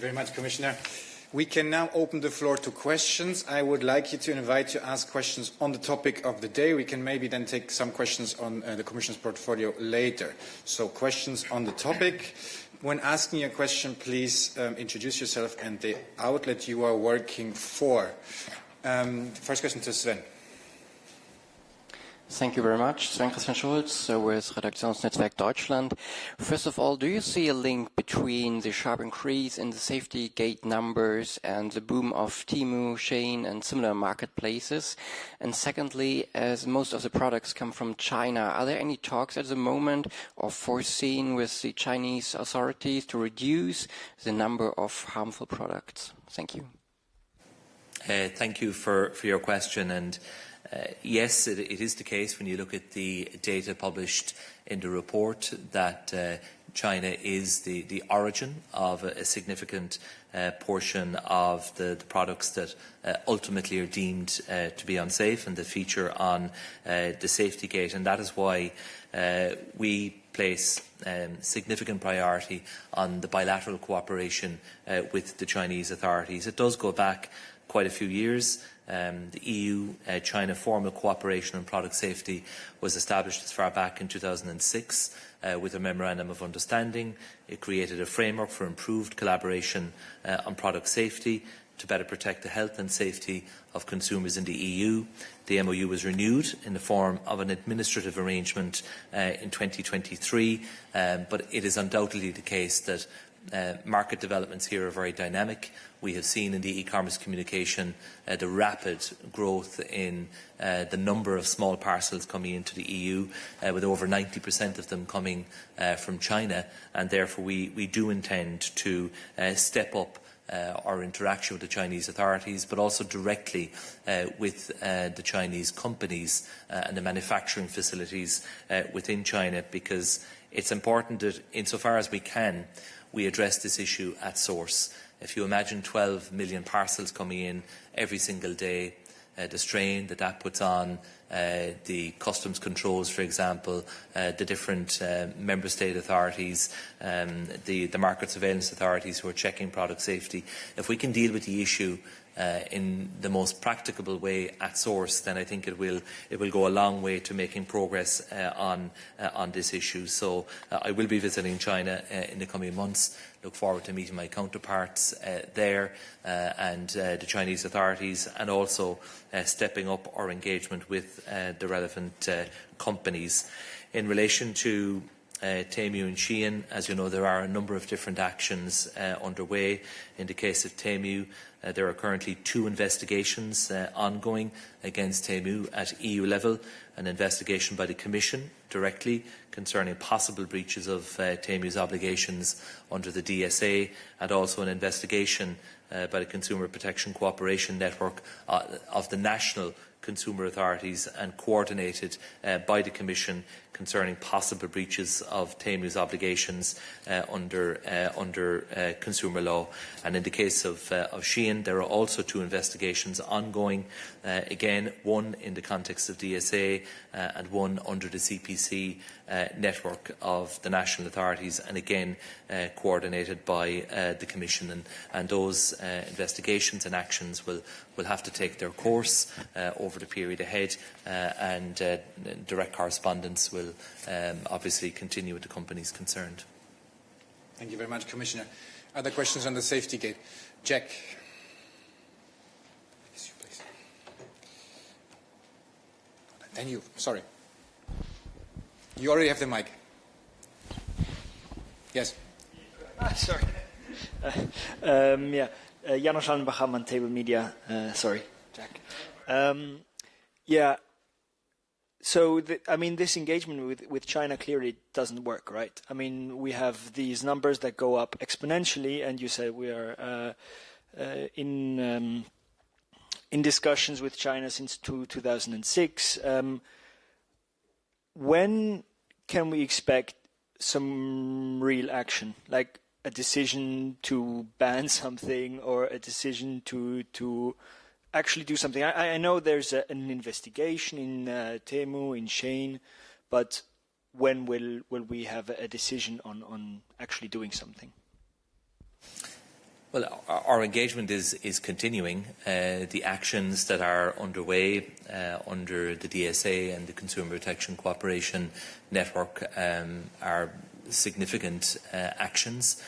Very much, Commissioner. We can now open the floor to questions. I would like you to invite to ask questions on the topic of the day. We can maybe then take some questions on the Commission's portfolio later. So questions on the topic. When asking a question, please introduce yourself and the outlet you are working for. First question to Sven. Thank you very much. Sven Christian Schulz with Redaktionsnetzwerk Deutschland. First of all, do you see a link between the sharp increase in the safety gate numbers and the boom of Temu, Shein and similar marketplaces? And secondly, as most of the products come from China, are there any talks at the moment or foreseen with the Chinese authorities to reduce the number of harmful products? Thank you. Thank you for your question. And yes, it is the case when you look at the data published in the report that China is the origin of a significant portion of the products that ultimately are deemed to be unsafe and that feature on the safety gate. And that is why we place significant priority on the bilateral cooperation with the Chinese authorities. It does go back quite a few years. The EU-China formal cooperation on product safety was established as far back in 2006 with a Memorandum of Understanding. It created a framework for improved collaboration on product safety to better protect the health and safety of consumers in the EU. The MOU was renewed in the form of an administrative arrangement in 2023, but it is undoubtedly the case that market developments here are very dynamic. We have seen in the e-commerce communication the rapid growth in the number of small parcels coming into the EU, with over 90% of them coming from China, and therefore we do intend to step up our interaction with the Chinese authorities, but also directly with the Chinese companies and the manufacturing facilities within China, because it's important that insofar as we can, we address this issue at source. If you imagine 12 million parcels coming in every single day, the strain that puts on the customs controls, for example, the different member state authorities, the market surveillance authorities who are checking product safety. If we can deal with the issue in the most practicable way at source, then I think it will go a long way to making progress on this issue. So I will be visiting China in the coming months. Look forward to meeting my counterparts there and the Chinese authorities, and also stepping up our engagement with the relevant companies. In relation to Temu and Shein, as you know, there are a number of different actions underway. In the case of Temu, there are currently 2 investigations ongoing against Temu at EU level, an investigation by the Commission directly concerning possible breaches of Temu's obligations under the DSA, and also an investigation by the Consumer Protection Cooperation Network of the national consumer authorities and coordinated by the Commission concerning possible breaches of Temu's obligations under consumer law. And in the case of Shein, there are also 2 investigations ongoing, again, one in the context of DSA and one under the CPC network of the national authorities, and again coordinated by the Commission. And those investigations and actions will have to take their course over the period ahead, and direct correspondence will obviously continue with the companies concerned. Thank you very much, Commissioner. Other questions on the safety gate? Jack. Please. And you, sorry. You already have the mic. Yes. Sorry. Janos Schallenbach on Table Media. Sorry, Jack. So, this engagement with China clearly doesn't work, right? I mean, we have these numbers that go up exponentially, and you said we are in discussions with China since 2006. When can we expect some real action, like a decision to ban something or a decision to actually do something? I know there's an investigation in Temu, in Shein, but when will we have a decision on actually doing something? Well, our engagement is continuing. The actions that are underway under the DSA and the Consumer Protection Cooperation Network are significant actions.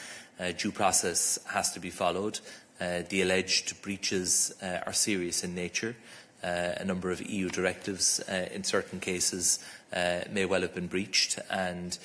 Due process has to be followed. The alleged breaches are serious in nature. A number of EU directives in certain cases may well have been breached, and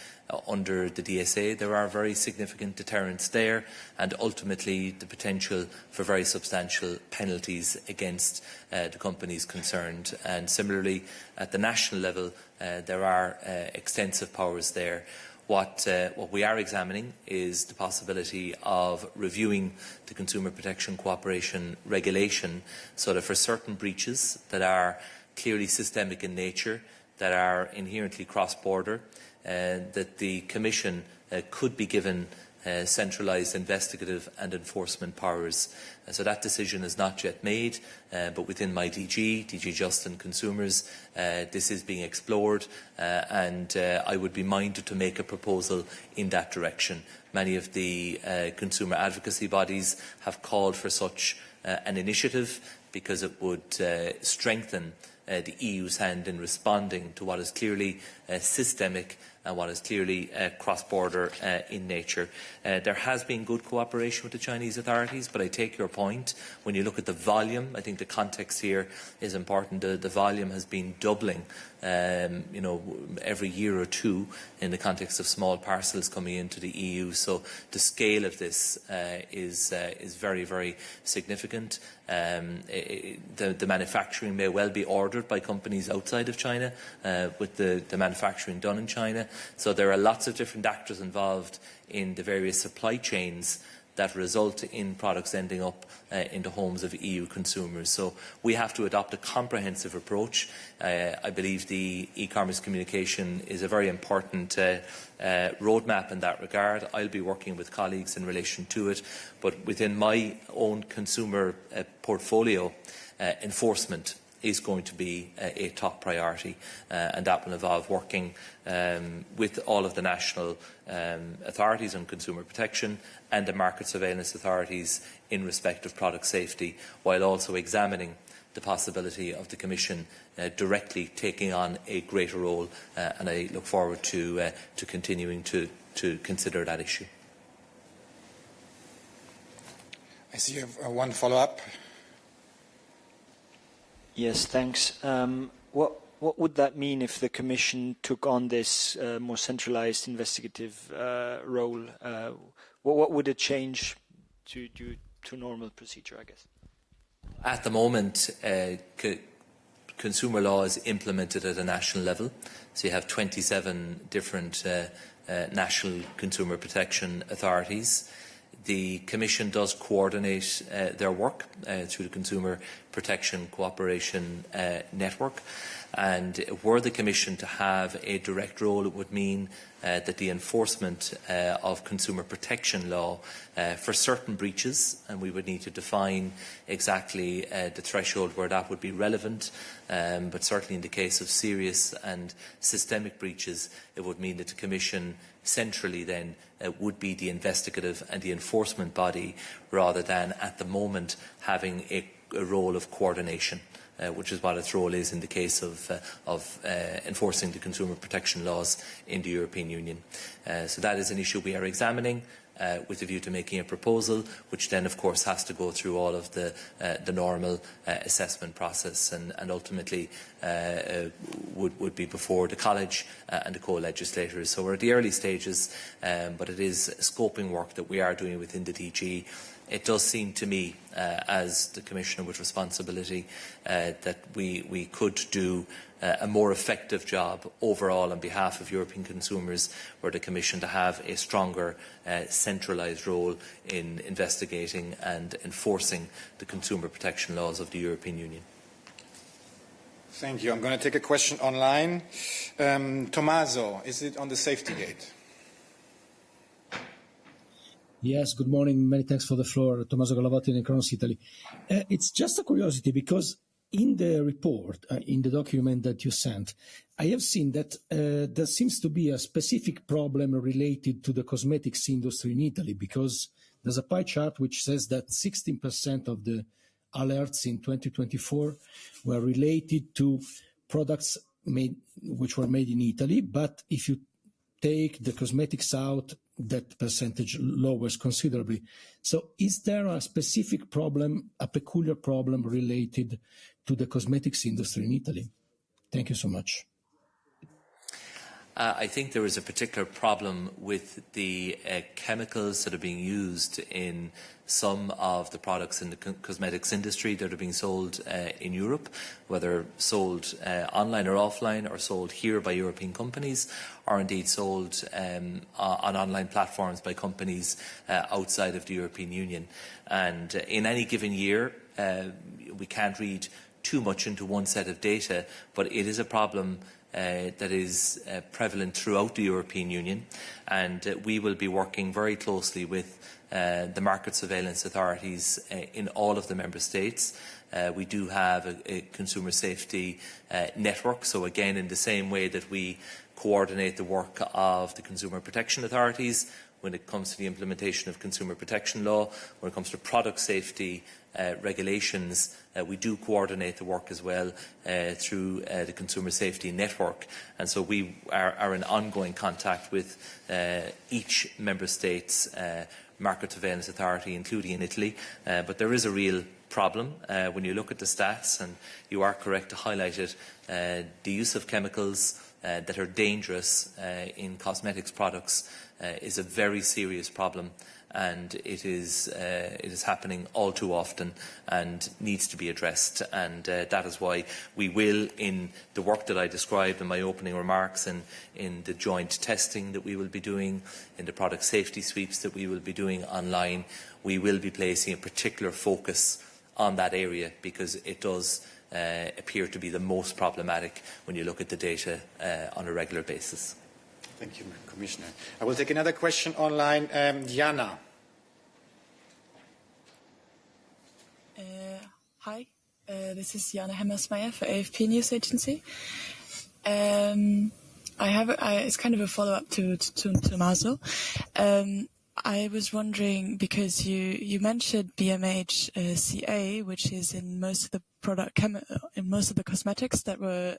under the DSA there are very significant deterrents there, and ultimately the potential for very substantial penalties against the companies concerned. And similarly at the national level there are extensive powers there. What we are examining is the possibility of reviewing the Consumer Protection Cooperation Regulation so that for certain breaches that are clearly systemic in nature, that are inherently cross-border, that the Commission could be given centralised investigative and enforcement powers. So that decision is not yet made, but within my DG Just and Consumers, this is being explored, and I would be minded to make a proposal in that direction. Many of the consumer advocacy bodies have called for such an initiative because it would strengthen the EU's hand in responding to what is clearly systemic and what is clearly cross-border in nature. There has been good cooperation with the Chinese authorities, but I take your point. When you look at the volume, I think the context here is important. The volume has been doubling every year or two in the context of small parcels coming into the EU. So the scale of this is very, very significant. The manufacturing may well be ordered by companies outside of China, with the manufacturing done in China. So there are lots of different actors involved in the various supply chains that result in products ending up in the homes of EU consumers. So we have to adopt a comprehensive approach. I believe the e-commerce communication is a very important roadmap in that regard. I'll be working with colleagues in relation to it, but within my own consumer portfolio, enforcement is going to be a top priority, and that will involve working with all of the national authorities on consumer protection and the market surveillance authorities in respect of product safety, while also examining the possibility of the Commission directly taking on a greater role, and I look forward to continuing to consider that issue. I see you have one follow-up. Yes, thanks. What would that mean if the Commission took on this more centralised investigative role? What would it change to normal procedure, I guess? At the moment, consumer law is implemented at a national level. So you have 27 different national consumer protection authorities. The Commission does coordinate their work through the Consumer Protection Cooperation Network, and were the Commission to have a direct role, it would mean that the enforcement of consumer protection law for certain breaches, and we would need to define exactly the threshold where that would be relevant, but certainly in the case of serious and systemic breaches, it would mean that the Commission centrally then would be the investigative and the enforcement body, rather than at the moment having a role of coordination, which is what its role is in the case of enforcing the consumer protection laws in the European Union. So that is an issue we are examining with a view to making a proposal, which then of course has to go through all of the normal assessment process, and ultimately would be before the College and the co-legislators. So we're at the early stages, but it is scoping work that we are doing within the DG. It does seem to me, as the Commissioner with responsibility, that we could do a more effective job overall on behalf of European consumers, were the Commission to have a stronger centralised role in investigating and enforcing the consumer protection laws of the European Union. Thank you. I'm going to take a question online. Tommaso, is it on the safety gate? Yes, good morning. Many thanks for the floor. Tommaso Galavotti in Cronos, Italy. It's just a curiosity, because in the report, in the document that you sent, I have seen that there seems to be a specific problem related to the cosmetics industry in Italy, because there's a pie chart which says that 16% of the alerts in 2024 were related to products which were made in Italy, but if you take the cosmetics out, that percentage lowers considerably. So is there a specific problem, a peculiar problem related to the cosmetics industry in Italy? Thank you so much. I think there is a particular problem with the chemicals that are being used in some of the products in the cosmetics industry that are being sold in Europe, whether sold online or offline, or sold here by European companies, or indeed sold on online platforms by companies outside of the European Union. And in any given year, we can't read too much into one set of data, but it is a problem that is prevalent throughout the European Union, and we will be working very closely with the market surveillance authorities in all of the member states. We do have a consumer safety network, so again, in the same way that we coordinate the work of the consumer protection authorities when it comes to the implementation of consumer protection law, when it comes to product safety regulations, we do coordinate the work as well through the Consumer Safety Network. And so we are in ongoing contact with each Member State's market surveillance authority, including in Italy. But there is a real problem when you look at the stats, and you are correct to highlight it. The use of chemicals that are dangerous in cosmetics products is a very serious problem, and it is happening all too often and needs to be addressed. And that is why we will, in the work that I described in my opening remarks, and in the joint testing that we will be doing, in the product safety sweeps that we will be doing online, we will be placing a particular focus on that area, because it does appear to be the most problematic when you look at the data on a regular basis. Thank you, Commissioner. I will take another question online. Diana. Hi, this is Jana Hemmersmeyer for AFP News Agency. It's kind of a follow-up to Tommaso. I was wondering, because you mentioned BMHCA, which is in most of the cosmetics that were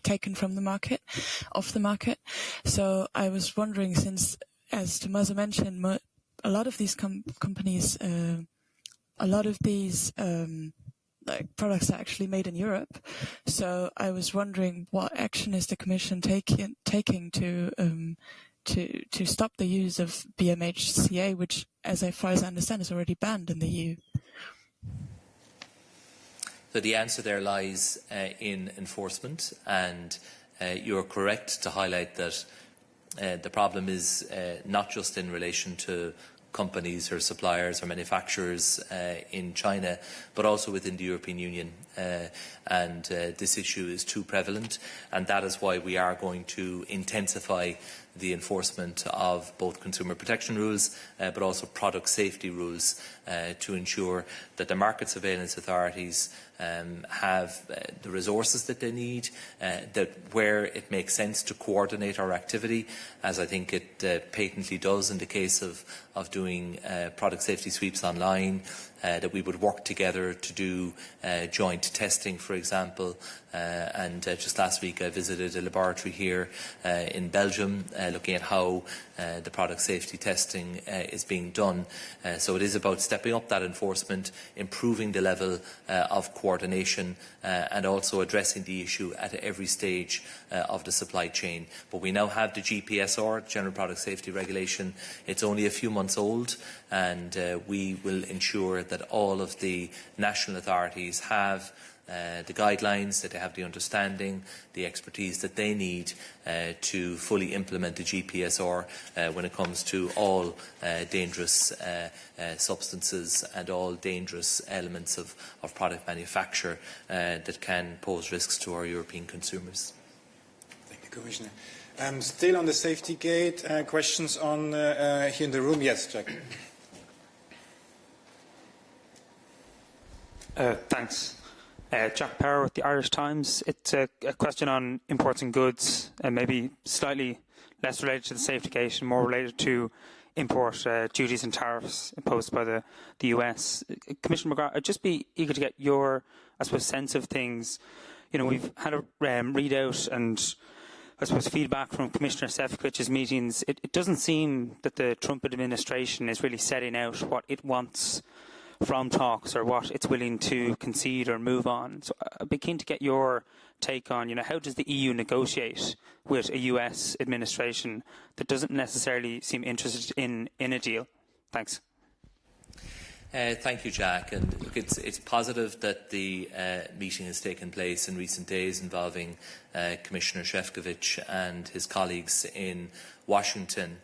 taken from the market, off the market. So I was wondering, since, as Tommaso mentioned, a lot of these companies, a lot of these products are actually made in Europe. So I was wondering, what action is the Commission taking to stop the use of BMHCA, which, as far as I understand, is already banned in the EU? So the answer there lies in enforcement, and you're correct to highlight that the problem is not just in relation to companies or suppliers or manufacturers in China, but also within the European Union. And this issue is too prevalent, and that is why we are going to intensify the enforcement of both consumer protection rules but also product safety rules to ensure that the market surveillance authorities have the resources that they need, that where it makes sense to coordinate our activity, as I think it patently does in the case of doing product safety sweeps online, that we would work together to do joint testing, for example. And just last week I visited a laboratory here in Belgium looking at how the product safety testing is being done. So it is about stepping up that enforcement, improving the level of coordination and also addressing the issue at every stage of the supply chain. But we now have the GPSR, General Product Safety Regulation. It's only a few months old, and we will ensure that all of the national authorities have the guidelines, that they have the understanding, the expertise that they need to fully implement the GPSR when it comes to all dangerous substances and all dangerous elements of product manufacture that can pose risks to our European consumers. Thank you, Commissioner. Still on the safety gate, questions on here in the room? Yes, Jack. Thanks. Jack Power with the Irish Times. It's a question on imports and goods, and maybe slightly less related to the safety gate and more related to import duties and tariffs imposed by the US. Commissioner McGrath, I'd just be eager to get your, I suppose, sense of things. You know, we've had a readout and I suppose feedback from Commissioner Šefčovič's meetings. It doesn't seem that the Trump administration is really setting out what it wants from talks or what it's willing to concede or move on. So I'd be keen to get your take on, you know, how does the EU negotiate with a US administration that doesn't necessarily seem interested in a deal? Thanks. Thank you, Jack. And look, it's positive that the meeting has taken place in recent days involving Commissioner Šefčovič and his colleagues in Washington.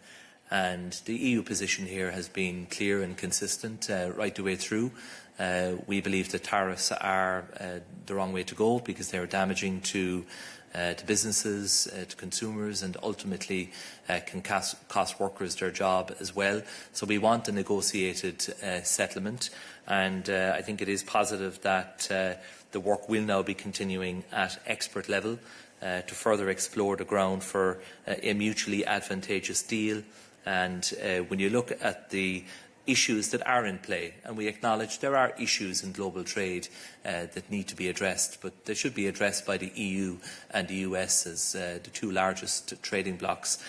And the EU position here has been clear and consistent right the way through. We believe that tariffs are the wrong way to go because they are damaging to businesses, to consumers, and ultimately can cost workers their job as well. So we want a negotiated settlement, and I think it is positive that the work will now be continuing at expert level to further explore the ground for a mutually advantageous deal. And when you look at the issues that are in play, and we acknowledge there are issues in global trade that need to be addressed, but they should be addressed by the EU and the US as the two largest trading blocs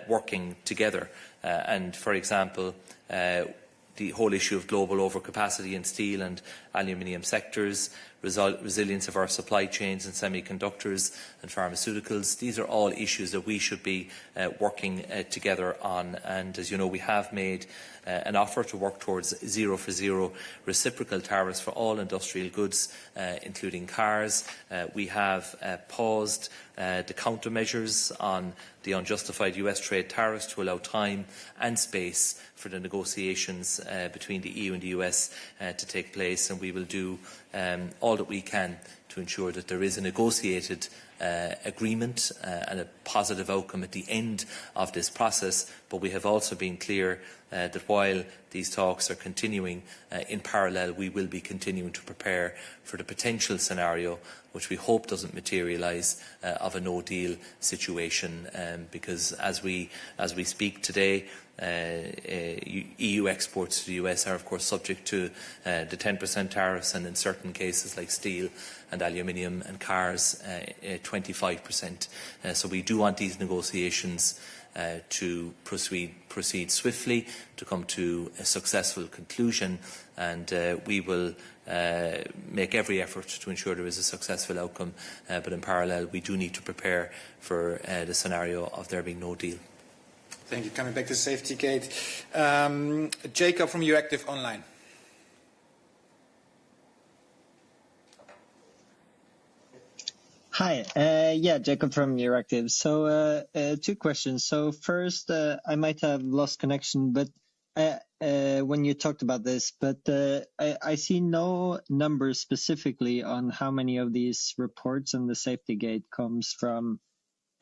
working together. And, for example, the whole issue of global overcapacity in steel and aluminium sectors, resilience of our supply chains in semiconductors and pharmaceuticals. These are all issues that we should be working together on. And as you know, we have made an offer to work towards zero for zero reciprocal tariffs for all industrial goods, including cars. We have paused the countermeasures on the unjustified US trade tariffs to allow time and space for the negotiations between the EU and the US to take place, and we will do all that we can to ensure that there is a negotiated agreement and a positive outcome at the end of this process. But we have also been clear that while these talks are continuing in parallel, we will be continuing to prepare for the potential scenario, which we hope doesn't materialise, of a no-deal situation. Because as we speak today, EU exports to the US are of course subject to the 10% tariffs, and in certain cases like steel and aluminium and cars 25%. So we do want these negotiations to proceed swiftly, to come to a successful conclusion, and we will make every effort to ensure there is a successful outcome, but in parallel we do need to prepare for the scenario of there being no deal. Thank you. Coming back to Safety Gate, Jacob from Euractiv Online. Hi, Jacob from Euractiv. So, two questions. So first, I might have lost connection, but when you talked about this, but I see no numbers specifically on how many of these reports on the Safety Gate comes from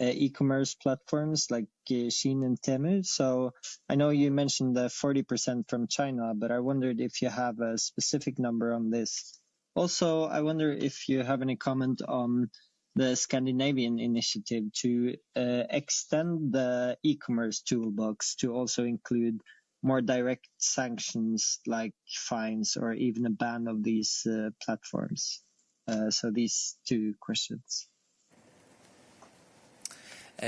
e-commerce platforms like Shein and Temu. So I know you mentioned the 40% from China, but I wondered if you have a specific number on this. Also, I wonder if you have any comment on the Scandinavian initiative to extend the e-commerce toolbox to also include more direct sanctions like fines or even a ban of these platforms. So these two questions.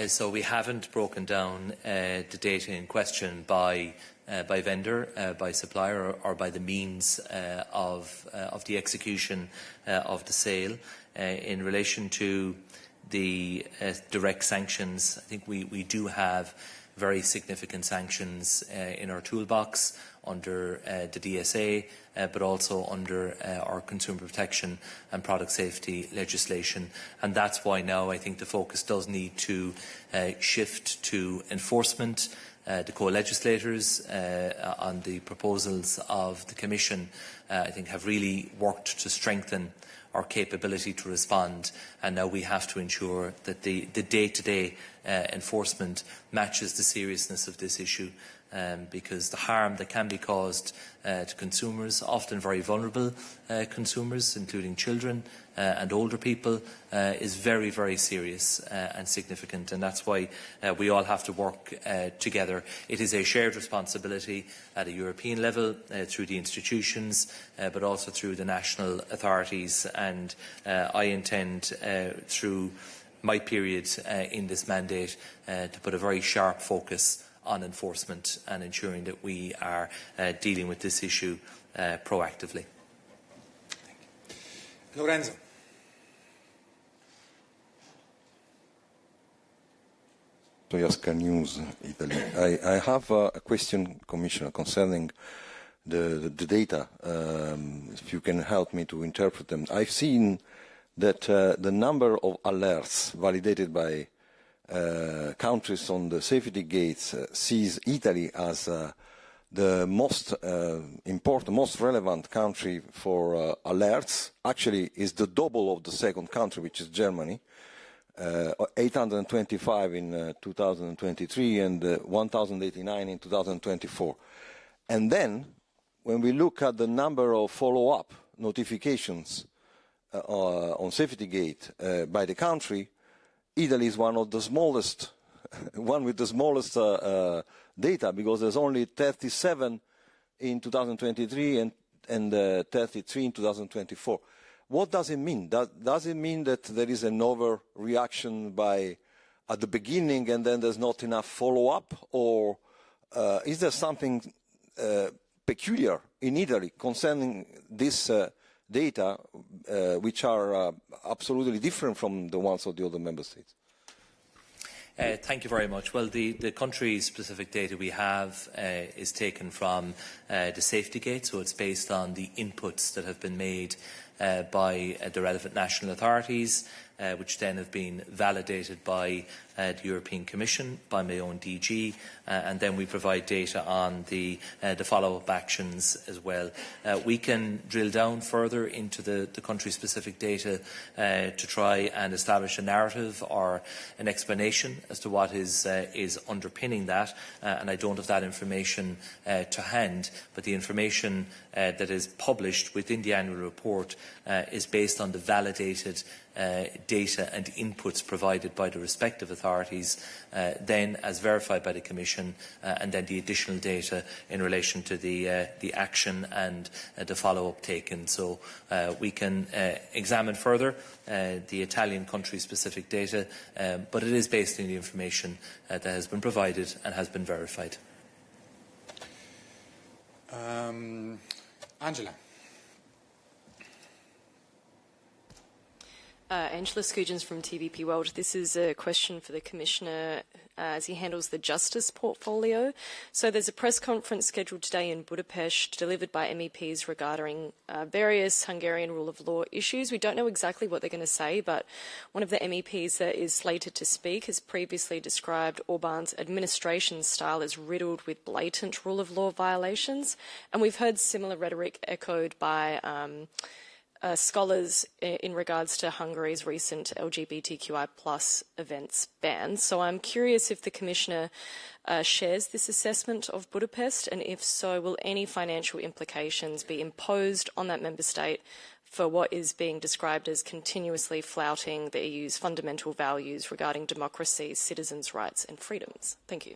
So we haven't broken down the data in question by vendor, by supplier, or by the means of the execution of the sale. In relation to the direct sanctions, I think we do have very significant sanctions in our toolbox under the DSA, but also under our consumer protection and product safety legislation. And that's why now I think the focus does need to shift to enforcement. The co-legislators on the proposals of the Commission, I think, have really worked to strengthen our capability to respond, and now we have to ensure that the day-to-day enforcement matches the seriousness of this issue. because the harm that can be caused to consumers, often very vulnerable consumers, including children and older people, is very, very serious and significant, and that's why we all have to work together. It is a shared responsibility at a European level through the institutions, but also through the national authorities, and I intend through my period in this mandate to put a very sharp focus on enforcement and ensuring that we are dealing with this issue proactively. Lorenzo. Tosca News, Italy. I have a question, Commissioner, concerning the data, if you can help me to interpret them. I've seen that the number of alerts validated by countries on the safety gates sees Italy as the most important, most relevant country for alerts. Actually, is the double of the second country, which is Germany. 825 in 2023 and 1,089 in 2024. And then, when we look at the number of follow-up notifications on safety gate by the country, Italy is one of the smallest, one with the smallest data, because there's only 37 in 2023 and 33 in 2024. What does it mean? Does it mean that there is an overreaction at the beginning and then there's not enough follow-up? Or is there something peculiar in Italy concerning this data, which are absolutely different from the ones of the other member states? Thank you very much. Well, the country-specific data we have is taken from the safety gate, so it's based on the inputs that have been made by the relevant national authorities, which then have been validated by the European Commission, by my own DG, and then we provide data on the follow-up actions as well. We can drill down further into the country-specific data to try and establish a narrative or an explanation as to what is underpinning that, and I don't have that information to hand, but the information that is published within the annual report is based on the validated data and inputs provided by the respective authorities, then as verified by the Commission, and then the additional data in relation to the action and the follow-up taken. So we can examine further the Italian country-specific data, but it is based on the information that has been provided and has been verified. Angela. Angela Scoogens from TVP World. This is a question for the Commissioner as he handles the justice portfolio. So there's a press conference scheduled today in Budapest delivered by MEPs regarding various Hungarian rule of law issues. We don't know exactly what they're going to say, but one of the MEPs that is slated to speak has previously described Orban's administration style as riddled with blatant rule of law violations. And we've heard similar rhetoric echoed by scholars in regards to Hungary's recent LGBTQI+ events ban. So I'm curious if the Commissioner shares this assessment of Budapest, and if so, will any financial implications be imposed on that member state for what is being described as continuously flouting the EU's fundamental values regarding democracy, citizens' rights and freedoms? Thank you.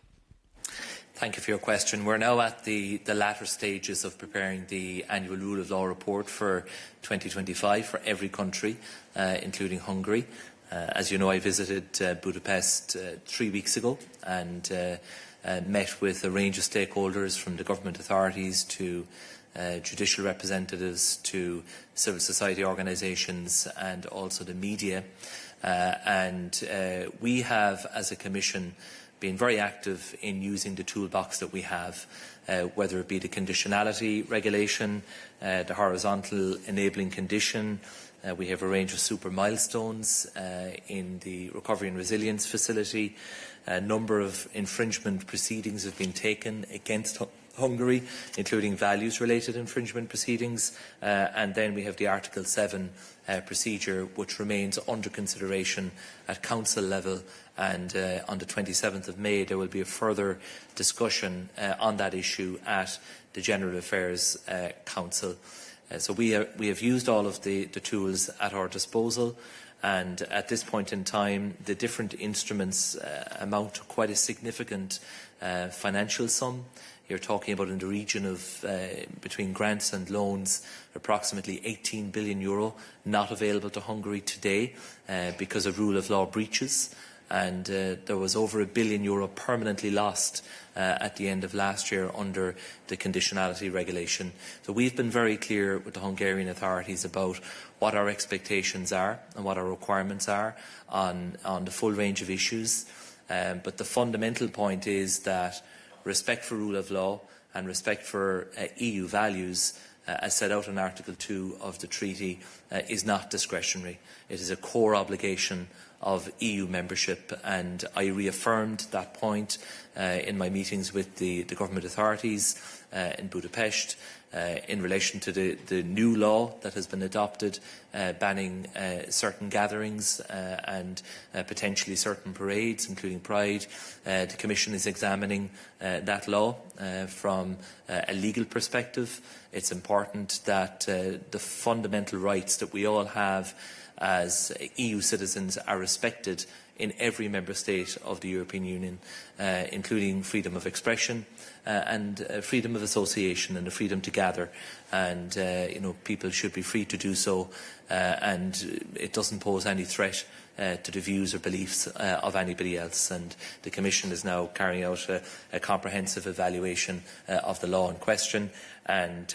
Thank you for your question. We're now at the latter stages of preparing the annual rule of law report for 2025 for every country, including Hungary. As you know, I visited Budapest 3 weeks ago and met with a range of stakeholders, from the government authorities to judicial representatives to civil society organisations and also the media. We have, as a Commission, been very active in using the toolbox that we have, whether it be the conditionality regulation, the horizontal enabling condition. We have a range of super milestones in the Recovery and Resilience Facility. A number of infringement proceedings have been taken against Hungary, including values-related infringement proceedings, and then we have the Article 7 procedure, which remains under consideration at Council level, and on the 27th of May there will be a further discussion on that issue at the General Affairs Council. So we have used all of the tools at our disposal, and at this point in time the different instruments amount to quite a significant financial sum. You're talking about in the region of, between grants and loans, approximately €18 billion not available to Hungary today because of rule of law breaches. And there was over €1 billion permanently lost at the end of last year under the conditionality regulation. So we've been very clear with the Hungarian authorities about what our expectations are and what our requirements are on the full range of issues. But the fundamental point is that respect for rule of law and respect for EU values, as set out in Article 2 of the treaty, is not discretionary. It is a core obligation of EU membership, and I reaffirmed that point in my meetings with the government authorities in Budapest in relation to the new law that has been adopted banning certain gatherings and potentially certain parades, including Pride. The Commission is examining that law from a legal perspective. It's important that the fundamental rights that we all have as EU citizens are respected in every member state of the European Union, including freedom of expression and freedom of association and the freedom to gather. And people should be free to do so, and it doesn't pose any threat to the views or beliefs of anybody else. And the Commission is now carrying out a comprehensive evaluation of the law in question, and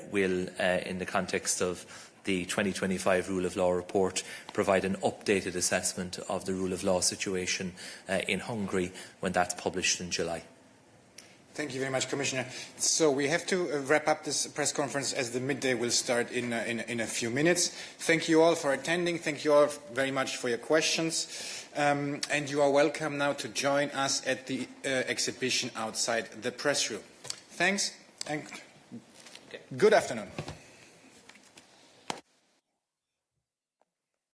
will, in the context of the 2025 Rule of Law report, provide an updated assessment of the rule of law situation in Hungary when that's published in July. Thank you very much, Commissioner. So we have to wrap up this press conference as the midday will start in a few minutes. Thank you all for attending. Thank you all very much for your questions. And you are welcome now to join us at the exhibition outside the press room. Thanks and good afternoon.